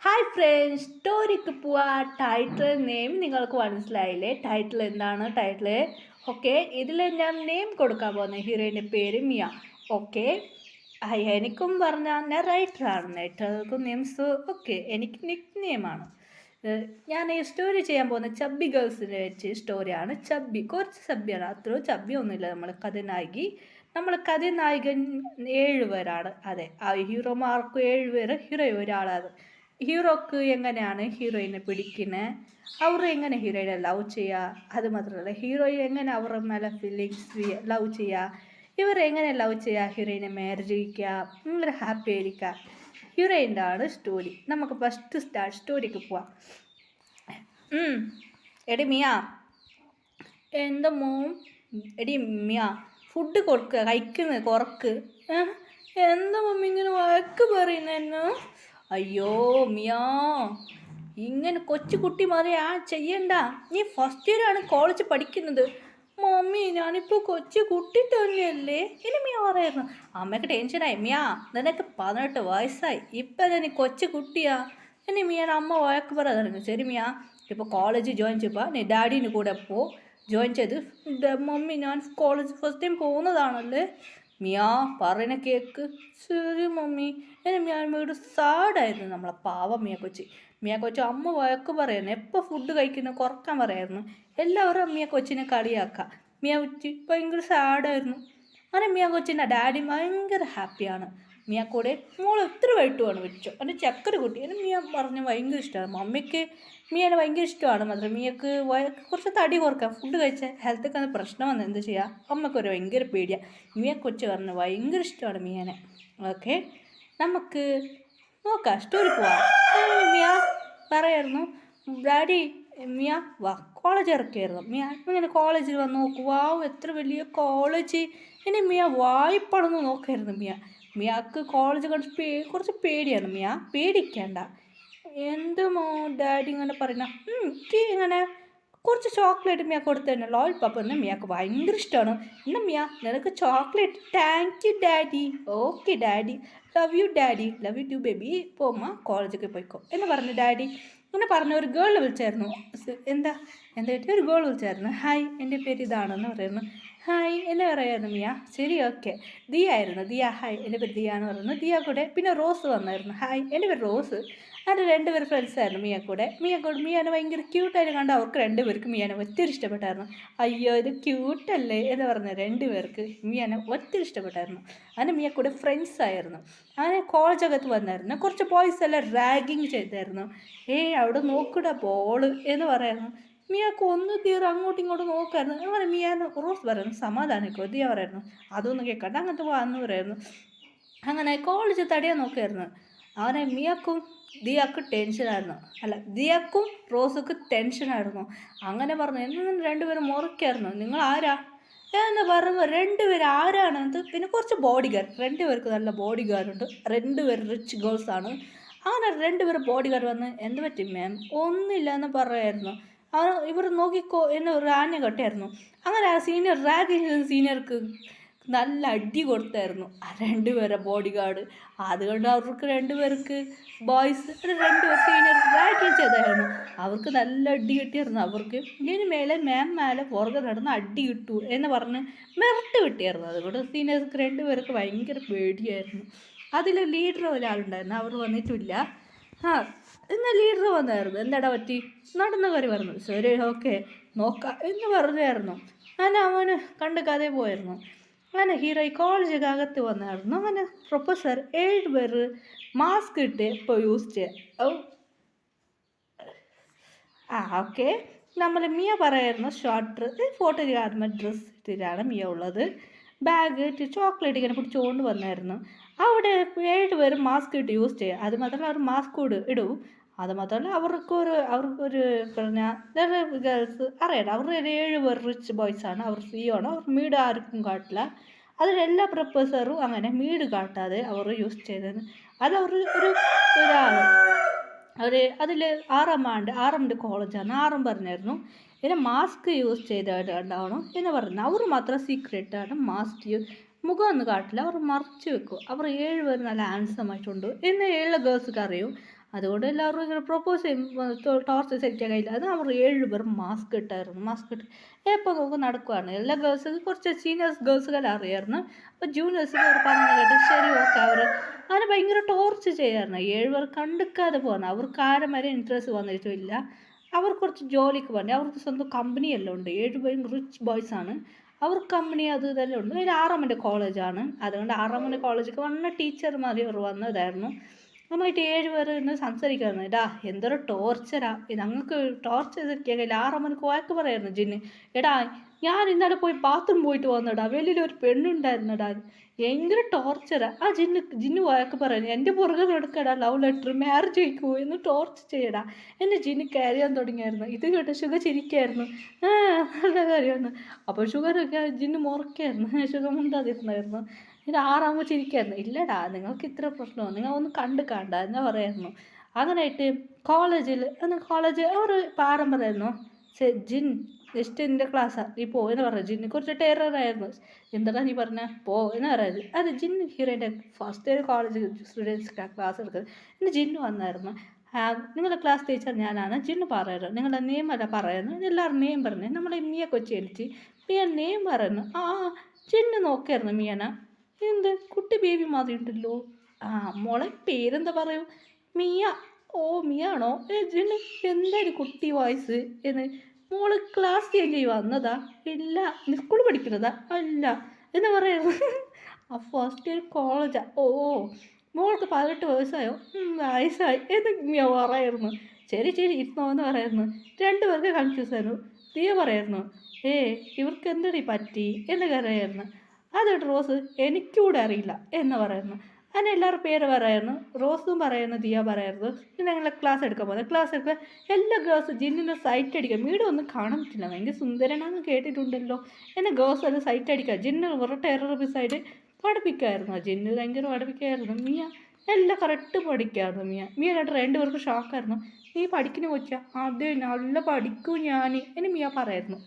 Hi friends, സ്റ്റോറിക്ക് പോവാ. Title name നിങ്ങൾക്ക് മനസ്സിലായില്ലേ? ടൈറ്റിൽ എന്താണ് ടൈറ്റിൽ? ഓക്കെ, ഇതിൽ ഞാൻ നെയിം കൊടുക്കാൻ പോകുന്ന ഹീറോയിൻ്റെ പേര് മിയ. ഓക്കെ, എനിക്കും പറഞ്ഞാൽ ഞാൻ റൈറ്ററാണ്. റൈറ്റർക്കും നെയിംസ് ഓക്കെ, എനിക്ക് നിക് നെയിമാണ്. ഞാൻ ഈ സ്റ്റോറി ചെയ്യാൻ പോകുന്ന ചബ്ബി ഗേൾസിനെ വെച്ച് സ്റ്റോറിയാണ്. ചബ്ബി കുറച്ച് ചബ്ബിയാണ്, അത്രയും ചബ്ബി ഒന്നുമില്ല. നമ്മൾ കഥനായകൻ 7 പേരാണ്. അതെ, ആ ഹീറോമാർക്ക് 7 പേര്, ഹീറോ ഒരാളാണ്. ഹീറോക്ക് എങ്ങനെയാണ് ഹീറോയിനെ പിടിക്കുന്നത്, അവർ എങ്ങനെ ഹീറോയിനെ ലവ് ചെയ്യുക, അത് മാത്രമല്ല ഹീറോയിൻ എങ്ങനെ അവരുടെ മേലെ ഫീലിങ്സ് ലവ് ചെയ്യുക, ഇവരെങ്ങനെ ലവ് ചെയ്യുക, ഹീറോയിനെ മാരേജ് കഴിക്കുക, ഭയങ്കര ഹാപ്പി ആയിരിക്കുക. ഹീറോയിൻ്റെ ആണ് സ്റ്റോറി. നമുക്ക് ഫസ്റ്റ് സ്റ്റോറിക്ക് പോവാം. എടി മിയ, എന്താ മോം? എടി മിയ, ഫുഡ് കൊടുക്കുക, കഴിക്കുന്നത് കുറക്ക്. എന്താ മമ്മി ഇങ്ങനെ വഴക്ക് പറയുന്നു? അയ്യോ മിയാ, ഇങ്ങനെ കൊച്ചു കുട്ടി മാറി ചെയ്യണ്ട. നീ ഫസ്റ്റ് ഇയറാണ് കോളേജ് പഠിക്കുന്നത്. മമ്മി, ഞാനിപ്പോൾ കൊച്ചു കുട്ടി തന്നെയല്ലേ. ഇനി മിയ പറയായിരുന്നു. അമ്മയ്ക്ക് ടെൻഷനായി. മിയ, നിനക്ക് 18 വയസ്സായി, ഇപ്പം നീ കൊച്ചു കുട്ടിയാ. ഇനി മിയാണ് അമ്മ വഴക്ക് പറയാൻ തുടങ്ങി. ശരി മിയ, ഇപ്പോൾ കോളേജ് ജോയിൻ ചെയ്യപ്പോൾ നീ ഡാഡീന് കൂടെ ജോയിൻ ചെയ്ത്. മമ്മി, ഞാൻ കോളേജ് ഫസ്റ്റ് ടൈം പോകുന്നതാണല്ലേ. മിയ പറയുന്ന കേക്ക്. ശരി മമ്മി. ഇനി മിയ വീട് സാഡായിരുന്നു. നമ്മളെ പാവം മിയ കൊച്ചു അമ്മ വഴക്ക് പറയായിരുന്നു. എപ്പോൾ ഫുഡ് കഴിക്കുന്നത് കുറക്കാൻ പറയായിരുന്നു. എല്ലാവരും മിയ കൊച്ചിനെ കളിയാക്കാം. മിയ കൊച്ചി ഭയങ്കര സാഡായിരുന്നു. അങ്ങനെ മിയ കൊച്ചിൻ്റെ ഡാഡി ഭയങ്കര ഹാപ്പിയാണ്. മിയ കൂടെ മോൾ എത്ര വൈട്ടുമാണ് വെച്ചോ, എൻ്റെ ചക്കര കുട്ടി. എന്നെ മിയ പറഞ്ഞ് ഭയങ്കര ഇഷ്ടമാണ്. മമ്മിക്ക് മിയനെ ഭയങ്കര ഇഷ്ടമാണ്. മാത്രം മിയക്ക് കുറച്ച് തടി കുറക്കാം. ഫുഡ് കഴിച്ചാൽ ഹെൽത്തൊക്കെ അത് പ്രശ്നം വന്ന് എന്ത് ചെയ്യുക, അമ്മക്കൊരു ഭയങ്കര പേടിയാണ്. മിയ കൊച്ചു പറഞ്ഞ് ഭയങ്കര ഇഷ്ടമാണ് മിയനെ. ഓക്കെ, നമുക്ക് നോക്കാം, സ്റ്റോറി പോവാം. മിയ പറയായിരുന്നു, ഡാഡി മിയ വാ, കോളേജ് ഇറക്കിയായിരുന്നു. മിയ ഇങ്ങനെ കോളേജിൽ വന്ന് നോക്കൂ, വാവ് എത്ര വലിയ കോളേജ്. ഇനി മിയ വായ്പടന്ന് നോക്കായിരുന്നു. മിയക്ക് കോളേജ് കുറച്ച് പേടിയാണ്. മിയ പേടിക്കേണ്ട. എന്ത് ഡാഡി ഇങ്ങനെ പറയുന്ന? ഇങ്ങനെ കുറച്ച് ചോക്ലേറ്റ് മിയ കൊടുത്തു തന്നെ. ലോൾ പപ്പ എന്ന് മിയക്ക് ഭയങ്കര ഇഷ്ടമാണ്. എന്നാ മിയ നിനക്ക് chocolate. Thank you daddy. Okay daddy, love you daddy, love you too baby. പോമ്മ കോളേജൊക്കെ പോയിക്കോ എന്ന് പറഞ്ഞു ഡാഡി. അങ്ങനെ പറഞ്ഞ ഒരു ഗേൾ വിളിച്ചായിരുന്നു. എന്താ ഒരു ഗേൾ വിളിച്ചായിരുന്നു. ഹായ്, എൻ്റെ പേര് ഇതാണെന്ന് പറയുന്നു. ഹായ് എന്ന് പറയായിരുന്നു മിയ. ശരി ഓക്കെ. ദിയ ആയിരുന്നു. ദിയ, ഹായ് എൻ്റെ പേര് ദിയ എന്ന് പറയുന്നു. ദിയ കൂടെ പിന്നെ റോസ് വന്നായിരുന്നു. ഹായ്, എൻ്റെ പേര് റോസ്. അത് 2 പേർ ഫ്രണ്ട്സായിരുന്നു മിയ കൂടെ. മിയാനെ ഭയങ്കര ക്യൂട്ടായിട്ട് കണ്ട് അവർക്ക് 2 പേർക്ക് മിയാനെ ഒത്തിരി ഇഷ്ടപ്പെട്ടായിരുന്നു. അയ്യോ ഇത് ക്യൂട്ടല്ലേ എന്ന് പറഞ്ഞ 2 പേർക്ക് മിയാനെ ഒത്തിരി ഇഷ്ടപ്പെട്ടായിരുന്നു. അങ്ങനെ മിയ കൂടെ ഫ്രണ്ട്സായിരുന്നു. അങ്ങനെ കോളേജകത്ത് വന്നായിരുന്നു. കുറച്ച് ബോയ്സ് എല്ലാം റാഗിങ് ചെയ്തായിരുന്നു. അവിടെ നോക്കൂടാ ബോള് എന്ന് പറയായിരുന്നു. മിയക്ക് ഒന്ന് തീരെ അങ്ങോട്ടും ഇങ്ങോട്ടും നോക്കായിരുന്നു. അങ്ങനെ മിയാന് റോസ് പറയുന്നു, സമാധാനിക്കോ. ദിയ പറയായിരുന്നു, അതൊന്നും കേൾക്കണ്ട, അങ്ങനത്തെ വാന്ന് പറയായിരുന്നു. അങ്ങനെ കോളേജ് തടയാൻ നോക്കായിരുന്നു. അവനെ മിയക്കും ദിയക്ക് ടെൻഷനായിരുന്നു. ദിയക്കും റോസക്ക് ടെൻഷനായിരുന്നു. അങ്ങനെ പറഞ്ഞു, എന്നും 2 പേരും മുറിക്കായിരുന്നു. നിങ്ങൾ ആരാ എന്ന് പറയുമ്പോൾ 2 പേര് ആരാണെന്ന്. പിന്നെ കുറച്ച് ബോഡി ഗാർഡ്, 2 പേർക്ക് നല്ല ബോഡി ഗാർഡുണ്ട്. 2 പേര് റിച്ച് ഗേൾസാണ്. അങ്ങനെ 2 പേര് ബോഡി ഗാർഡ് വന്ന്, എന്ത് പറ്റി മാം? ഒന്നുമില്ല എന്ന് പറയായിരുന്നു. ഇവർ നോക്കിക്കോ എന്ന് ഒരു ആന കെട്ടായിരുന്നു. അങ്ങനെ ആ സീനിയർ സീനിയർക്ക് നല്ല അടി കൊടുത്തായിരുന്നു ആ 2 പേരെ ബോഡി ഗാർഡ്. അതുകൊണ്ട് അവർക്ക് 2 പേർക്ക് ബോയ്സ് 2 പേർ സീനിയർ റാഗിങ് ചെയ്തായിരുന്നു. അവർക്ക് നല്ല അടി കിട്ടിയായിരുന്നു. അവർക്ക് ഇതിന് മേലെ മേലെ പുറകെ നടന്ന് അടി കിട്ടൂ എന്ന് പറഞ്ഞ് മിരട്ട് കിട്ടിയായിരുന്നു. അതുകൊണ്ട് സീനിയേഴ്സ് 2 പേർക്ക് ഭയങ്കര പേടിയായിരുന്നു. അതിൽ ലീഡർ ഒരാളുണ്ടായിരുന്നു, അവർ വന്നിട്ടില്ല. ഇന്ന് ലീഡർ വന്നായിരുന്നു. എന്താടാ പറ്റി? നടന്ന കാര്യം പറഞ്ഞു. ശരി ഓക്കെ നോക്കാം എന്ന് പറഞ്ഞായിരുന്നു. അങ്ങനെ അവന് കണ്ട് കഥ പോയിരുന്നു. അങ്ങനെ ഹീറോ കോളേജ് അകത്ത് വന്നായിരുന്നു. അങ്ങനെ പ്രൊഫസർ 7 പേര് മാസ്ക് ഇട്ട് ഇപ്പോൾ യൂസ് ചെയ്യാം. ഓക്കെ, നമ്മൾ മിയ പറയായിരുന്നു ഷോർട്ട് ഡ്രസ്സ്, ഫോട്ടോഗ്രാഫർ ഡ്രസ്സ് ഇട്ടിട്ടാണ് മിയ ഉള്ളത്. ബാഗ് ഇട്ട് ചോക്ലേറ്റ് ഇങ്ങനെ പിടിച്ചുകൊണ്ട് വന്നായിരുന്നു. അവിടെ 7 പേര് മാസ്ക് ഇട്ട് യൂസ് ചെയ്യുക. അത് മാത്രമല്ല അവർ മാസ്ക് ഇടും. അത് മാത്രമല്ല അവർക്കൊരു പിന്നെ ഗേൾസ് അറിയാം. അവർ 7 പേർ റിച്ച് ബോയ്സാണ്. അവർ ആണ്. അവർ മീഡ് ആർക്കും കാട്ടില്ല. അതിലെല്ലാ പ്രൊഫസറും അങ്ങനെ മീഡ് കാട്ടാതെ അവർ യൂസ് ചെയ്തത്. അത് അവർ ഇതാണ്. അതിൽ 6ാം കോളേജാണ്. 6 പറഞ്ഞായിരുന്നു. പിന്നെ മാസ്ക് യൂസ് ചെയ്തായിട്ട് ഉണ്ടാവണം എന്ന് പറഞ്ഞു. അവർ മാത്രം സീക്രട്ടാണ് മാസ്ക് മുഖം ഒന്നും കാട്ടില്ല, അവർ മറച്ചു വെക്കും. അവർ 7 പേര് നല്ല ഹാൻസം ആയിട്ടുണ്ട് എന്ന് 7 ഗേൾസൊക്കെ അറിയും. അതുകൊണ്ട് എല്ലാവരും ഇങ്ങനെ പ്രൊപ്പോസ് ചെയ്യും ടോർച്ച് സെറ്റ് ചെയ്യാൻ കഴിയില്ല. അത് അവർ 7 പേരും മാസ്ക് ഇട്ടായിരുന്നു. മാസ്ക് ഇട്ട് എപ്പോൾ നോക്കും നടക്കുവാണ്. എല്ലാ ഗേൾസും കുറച്ച് സീനിയേഴ്സ് ഗേൾസുകളെ അറിയായിരുന്നു. അപ്പോൾ ജൂനിയേഴ്സിന് അവർ പറഞ്ഞു കേട്ട് ശരി ഓക്കെ അവർ അങ്ങനെ ഭയങ്കര ടോർച്ച് ചെയ്യായിരുന്നു. 7 പേർ കണ്ടിക്കാതെ പോകുന്നത്. അവർക്ക് ആരും വരെ ഇൻട്രസ്റ്റ് വന്നിട്ടില്ല. അവർ കുറച്ച് ജോലിക്ക് വേണ്ടി അവർക്ക് സ്വന്തം കമ്പനിയെല്ലാം ഉണ്ട്. 7 പേരും റിച്ച് ബോയ്സ് ആണ്. അവർക്ക് കമ്പനി അത് ഇതെല്ലാം ഉണ്ട്. ഒരു 6 കോളേജാണ്. അതുകൊണ്ട് 6 കോളേജിലേക്ക് വന്ന ടീച്ചർമാർ അവർ വന്നതായിരുന്നു. നന്നായിട്ട് 7 പേർ ഇന്ന് സംസാരിക്കായിരുന്നു. എടാ എന്തൊരു ടോർച്ചറാ ഞങ്ങൾക്ക് ടോർച്ചർ ചെയ്തൊക്കെ കയ്യിൽ 6 വഴക്ക് പറയായിരുന്നു ജിന്ന്. എടാ ഞാൻ ഇന്നലെ പോയി ബാത്റൂം പോയിട്ട് വന്നടാ വെളിയിലൊരു പെണ്ണുണ്ടായിരുന്നടാ ഭയങ്കര ടോർച്ചറാ. ആ ജിന്ന് വഴക്ക് പറയുന്നു. എൻ്റെ പുറകെ നടക്കടാ ലവ് ലെറ്റർ മാരേജ് കഴിക്കുമോ എന്ന് ടോർച്ചർ ചെയ്യടാ. എന്നെ ജിന്ന് കരയാൻ തുടങ്ങിയായിരുന്നു. ഇത് കേട്ട് ഷുഗർ ചിരിക്കായിരുന്നു. ആ നല്ല കാര്യമാണ്. അപ്പോൾ ഷുഗറൊക്കെ ജിന്ന് മുറക്കായിരുന്നു. ഷുഗർ മുണ്ടാതിരുന്നായിരുന്നു. ഇത് 6 ചിരിക്കായിരുന്നു. ഇല്ലടാ നിങ്ങൾക്ക് ഇത്ര പ്രശ്നമോ നിങ്ങൾ ഒന്ന് കണ്ട എന്നാ പറയായിരുന്നു. അങ്ങനെയായിട്ട് കോളേജ് അവർ പാരം പറയായിരുന്നു. ജിൻ ജസ്റ്റ് എൻ്റെ ക്ലാസ്സാണ് നീ പോ എന്ന് പറഞ്ഞു. ജിന്ന് കുറച്ച് ടെററായിരുന്നു. എന്താ നീ പറഞ്ഞ പോ എന്ന് പറയുന്നത്. അത് ജിന്ന് ഹീറോയിൻ്റെ first year college students class എടുക്കുന്നത്. ഇന്ന് ജിന്ന് വന്നായിരുന്നു. നിങ്ങളുടെ ക്ലാസ് ടീച്ചർ ഞാനാണ്. ജിന്ന് പറയുന്നത് നിങ്ങളുടെ നെയിം അല്ല പറയുന്നു. എല്ലാവരും നെയിം പറഞ്ഞു. നമ്മളെ മിയ കൊച്ചി എണിച്ച് മിയ നെയിം പറയുന്നു. ആ ജിന്ന് നോക്കായിരുന്നു മിയന. എന്ത് കുട്ടി ബേബി മാതിരി ഉണ്ടല്ലോ. ആ മോളെ പേരെന്താ പറയൂ? മിയ. ഓ മിയ ആണോ? ജിന്ന് എന്തായാലും കുട്ടി വോയിസ് എന്ന്. മോള് ക്ലാസ് ചേഞ്ച് ചെയ്ത് വന്നതാ? ഇല്ല. സ്കൂൾ പഠിക്കുന്നതാ? അല്ല എന്ന് പറയുന്നു. ആ ഫസ്റ്റ് ഇയർ കോളേജാ? ഓ മോൾക്ക് 18 വയസ്സായോ? വയസ്സായി എന്ന് മിയ പറയായിരുന്നു. ശരി ഇരുന്നോ എന്ന് പറയായിരുന്നു. 2 പേർക്ക് കൺഫ്യൂസ് ആയിരുന്നു. ദിയ പറയായിരുന്നു ഇവർക്ക് എന്തടി പറ്റി എന്ന് കരയായിരുന്നു. അതുകൊണ്ട് റോസ് എനിക്കൂടെ അറിയില്ല എന്ന് പറയുന്നു. അങ്ങനെ എല്ലാവരും പേര് പറയായിരുന്നു. റോസും പറയുന്നു ദിയ പറയായിരുന്നു. പിന്നെ ഞങ്ങൾ ക്ലാസ് എടുക്കാൻ പോകുന്നത്. ക്ലാസ് എടുക്കുക എല്ലാ ഗേൾസും ജിന്നിൻ്റെ സൈറ്റ് അടിക്കുക. വീട് ഒന്നും കാണാൻ പറ്റില്ല. ഭയങ്കര സുന്ദരനാണെന്ന് കേട്ടിട്ടുണ്ടല്ലോ. എന്നെ ഗേൾസ് അത് സൈറ്റ് അടിക്കുക. ജിന്ന് ഒരു ടെറർ പിസായിട്ട് പഠിപ്പിക്കുമായിരുന്നു. ജിന്ന് ഭയങ്കര പഠിപ്പിക്കുമായിരുന്നു. മിയ എല്ലാം കറക്റ്റ് പഠിക്കായിരുന്നു. മിയ 2 പേർക്ക് ഷോക്കായിരുന്നു. നീ പഠിക്കുന്ന കൊച്ചാ? അതെ നല്ല പഠിക്കൂ ഞാൻ എന്ന് മിയ പറയായിരുന്നു.